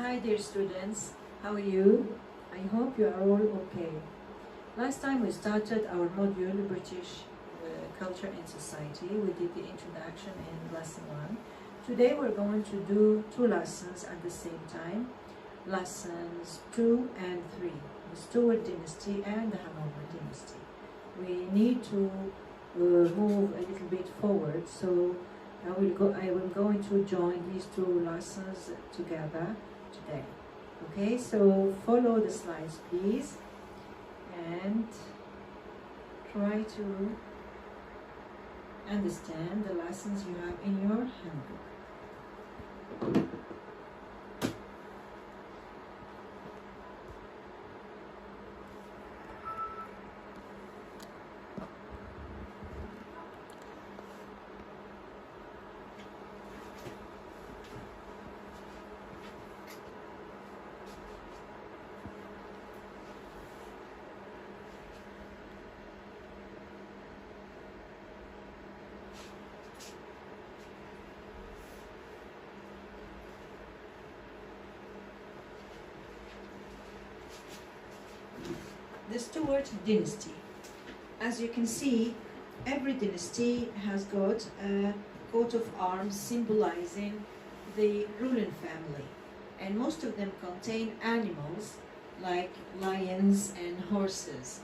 Hi dear students, how are you? I hope you are all okay. Last time we started our module British Culture and Society. We did the introduction in lesson 1. Today we're going to do 2 lessons at the same time. Lessons 2 and 3, the Stuart dynasty and the Hanover dynasty. We need to move a little bit forward, so I will going to join these 2 lessons together today. Okay, so follow the slides please and try to understand the lessons you have in your handbook. The Stuart dynasty. As you can see, every dynasty has got a coat of arms symbolizing the ruling family, and most of them contain animals like lions and horses.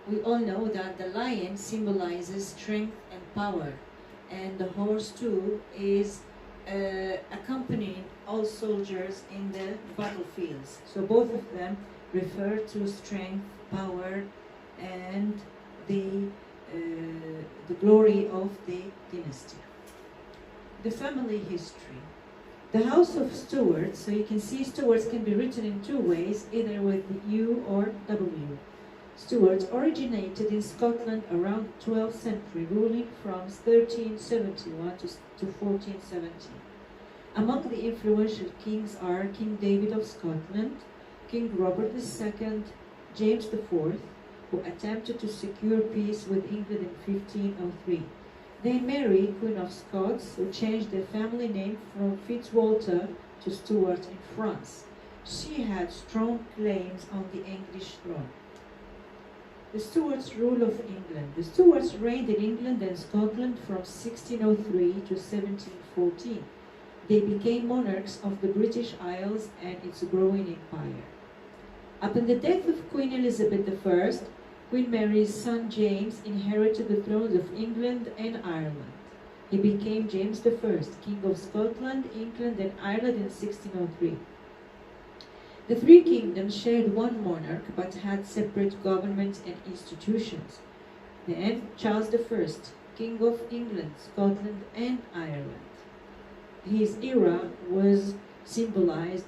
We all know that the lion symbolizes strength and power, and the horse too is accompanying all soldiers in the battlefields. So both of them refer to strength, power, and the glory of the dynasty. The family history. The House of Stuart, so you can see Stuarts can be written in 2 ways, either with U or W. Stuarts originated in Scotland around the 12th century, ruling from 1371 to 1470. Among the influential kings are King David of Scotland, King Robert II, James IV, who attempted to secure peace with England in 1503. Then Mary, Queen of Scots, who changed their family name from Fitzwalter to Stuart in France. She had strong claims on the English throne. The Stuarts' rule of England. The Stuarts reigned in England and Scotland from 1603 to 1714. They became monarchs of the British Isles and its growing empire. Upon the death of Queen Elizabeth I, Queen Mary's son James inherited the thrones of England and Ireland. He became James I, King of Scotland, England and Ireland in 1603. The 3 kingdoms shared one monarch but had separate governments and institutions. Then Charles I, King of England, Scotland and Ireland. His era was symbolizing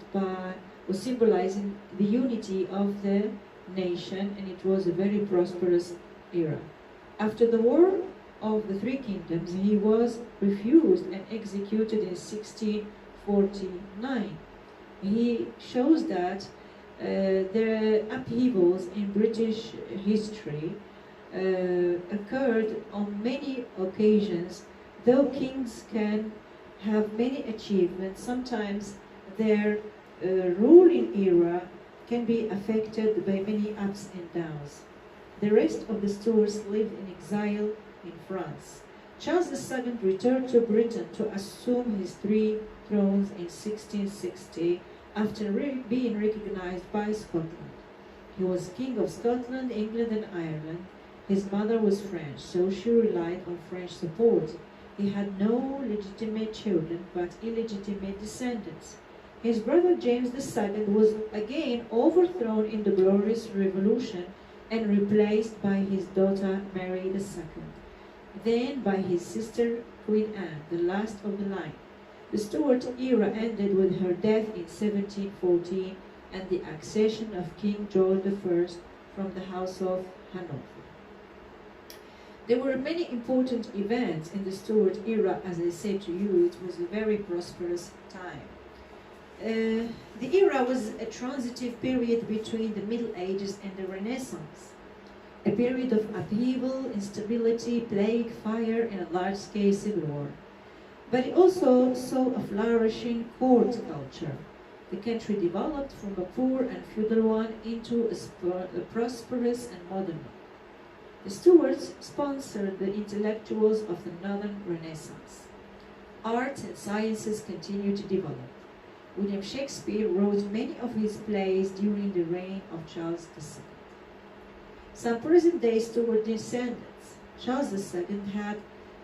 the unity of the nation, and it was a very prosperous era. After the War of the 3 Kingdoms, he was refused and executed in 1649. He shows that the upheavals in British history occurred on many occasions. Though kings can have many achievements, sometimes their ruling era can be affected by many ups and downs. The rest of the Stuarts lived in exile in France. Charles II returned to Britain to assume his 3 thrones in 1660 after being recognized by Scotland. He was King of Scotland, England and Ireland. His mother was French, so she relied on French support. He had no legitimate children but illegitimate descendants. His brother James II was again overthrown in the Glorious Revolution and replaced by his daughter Mary II, then by his sister Queen Anne, the last of the line. The Stuart era ended with her death in 1714 and the accession of King George I from the House of Hanover. There were many important events in the Stuart era. As I said to you, it was a very prosperous time. The era was a transitive period between the Middle Ages and the Renaissance, a period of upheaval, instability, plague, fire, and a large-scale civil war. But it also saw a flourishing court culture. The country developed from a poor and feudal one into a prosperous and modern one. The Stuarts sponsored the intellectuals of the Northern Renaissance. Arts and sciences continued to develop. William Shakespeare wrote many of his plays during the reign of Charles II. Some present-day Stuart descendants. Charles II had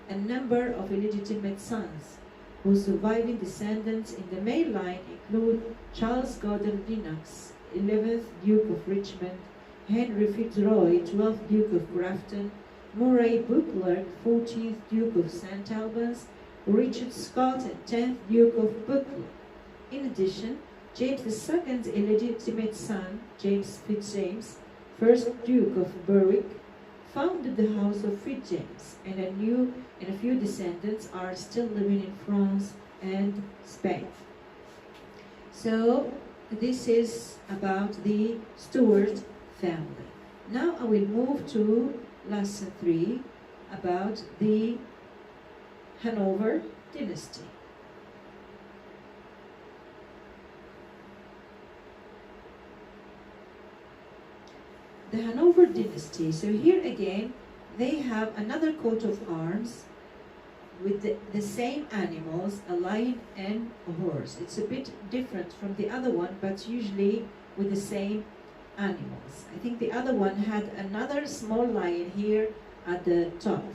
a number of illegitimate sons, whose surviving descendants in the male line include Charles Gordon Lennox, 11th Duke of Richmond, Henry Fitzroy, 12th Duke of Grafton, Murray Beauclerk, 14th Duke of St. Albans, Richard Scott, and 10th Duke of Buccleuch. In addition, James II's illegitimate son, James Fitzjames, 1st Duke of Berwick, founded the House of Fitzjames, and a few descendants are still living in France and Spain. So this is about the Stuart family. Now I will move to lesson 3 about the Hanover dynasty. The Hanover dynasty. So here again, they have another coat of arms with the same animals, a lion and a horse. It's a bit different from the other one, but usually with the same animals. I think the other one had another small lion here at the top.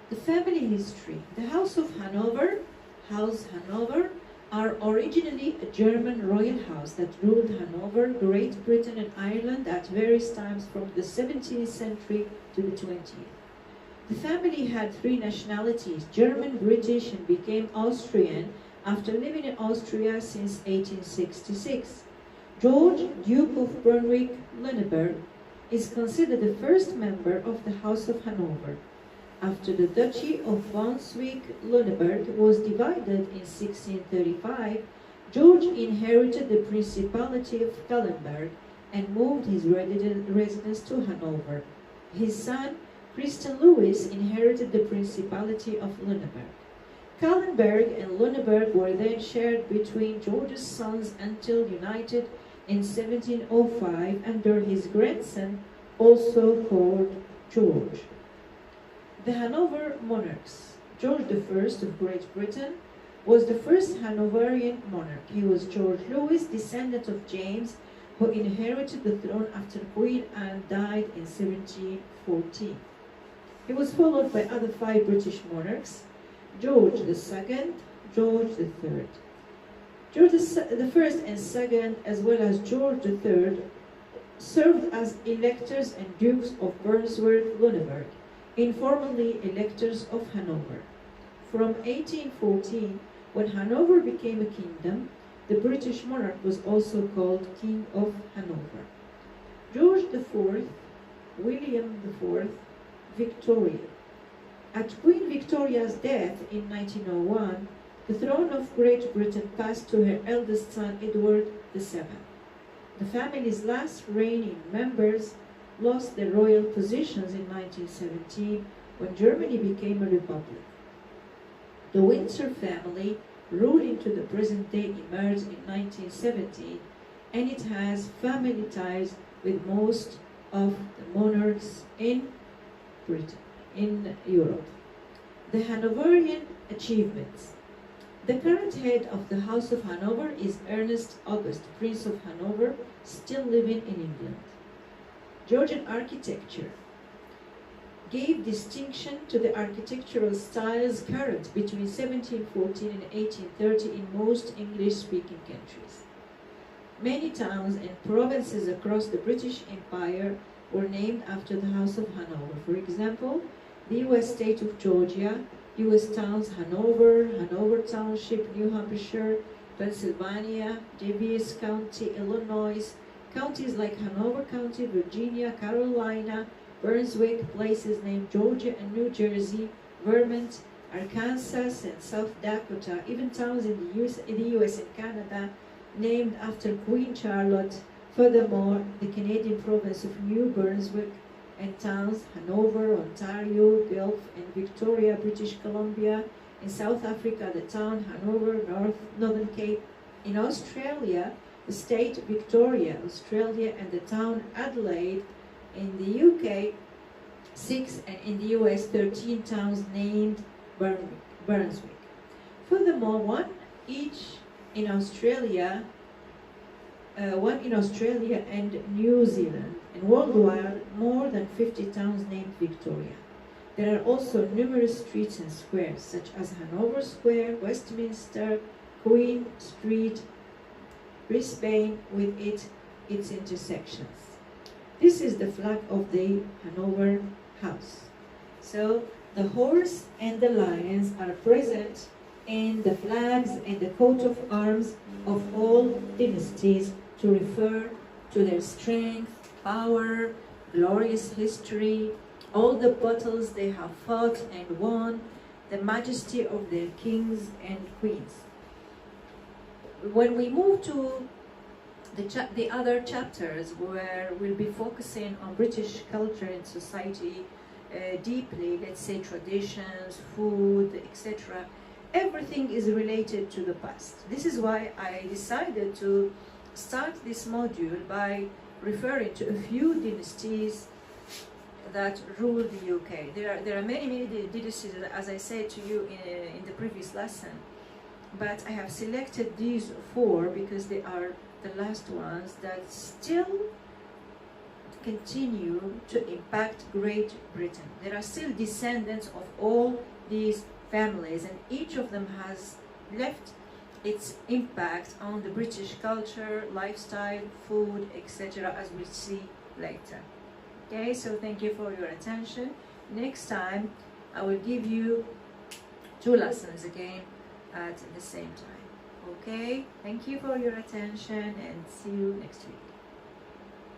The family history. The House of Hanover, House Hanover, are originally a German royal house that ruled Hanover, Great Britain and Ireland at various times from the 17th century to the 20th. The family had 3 nationalities, German, British, and became Austrian after living in Austria since 1866. George, Duke of Brunswick-Lüneburg, is considered the first member of the House of Hanover. After the Duchy of Brunswick-Lüneburg was divided in 1635, George inherited the Principality of Kallenberg and moved his residence to Hanover. His son, Christian Louis, inherited the Principality of Lüneburg. Kallenberg and Lüneburg were then shared between George's sons until united in 1705 under his grandson, also called George. The Hanover monarchs. George I of Great Britain was the first Hanoverian monarch. He was George Louis, descendant of James, who inherited the throne after Queen Anne died in 1714. He was followed by other 5 British monarchs, George II, George III. George I and II, as well as George III, served as electors and dukes of Brunswick-Lüneburg, informally electors of Hanover. From 1814, when Hanover became a kingdom, the British monarch was also called King of Hanover. George IV, William IV, Victoria. At Queen Victoria's death in 1901, the throne of Great Britain passed to her eldest son, Edward VII. The family's last reigning members lost their royal positions in 1917 when Germany became a republic. The Windsor family, ruling to the present day, emerged in 1917, and it has family ties with most of the monarchs in Britain, in Europe. The Hanoverian achievements. The current head of the House of Hanover is Ernest August, Prince of Hanover, still living in England. Georgian architecture gave distinction to the architectural styles current between 1714 and 1830 in most English-speaking countries. Many towns and provinces across the British Empire were named after the House of Hanover. For example, the U.S. state of Georgia, U.S. towns Hanover, Hanover Township, New Hampshire, Pennsylvania, Daviess County, Illinois, counties like Hanover County, Virginia, Carolina, Brunswick, places named Georgia and New Jersey, Vermont, Arkansas, and South Dakota, even towns in the US and Canada named after Queen Charlotte. Furthermore, the Canadian province of New Brunswick and towns Hanover, Ontario, Guelph, and Victoria, British Columbia, In South Africa, the town Hanover, Northern Cape. In Australia, the state Victoria, Australia, and the town Adelaide. In the UK, 6, and in the US, 13 towns named Brunswick. Furthermore, one in Australia and New Zealand, and worldwide more than 50 towns named Victoria. There are also numerous streets and squares, such as Hanover Square, Westminster, Queen Street, Brisbane, with its intersections. This is the flag of the Hanover House. So the horse and the lions are present in the flags and the coat of arms of all dynasties to refer to their strength, power, glorious history, all the battles they have fought and won, the majesty of their kings and queens. When we move to the other chapters, where we'll be focusing on British culture and society deeply, let's say traditions, food, etc., everything is related to the past. This is why I decided to start this module by referring to a few dynasties that ruled the UK. There are many dynasties, as I said to you in the previous lesson, but I have selected these 4 because they are the last ones that still continue to impact Great Britain. There are still descendants of all these families, and each of them has left its impact on the British culture, lifestyle, food, etc., as we'll see later. Okay, so thank you for your attention. Next time I will give you 2 lessons again at the same time. Okay, thank you for your attention and see you next week.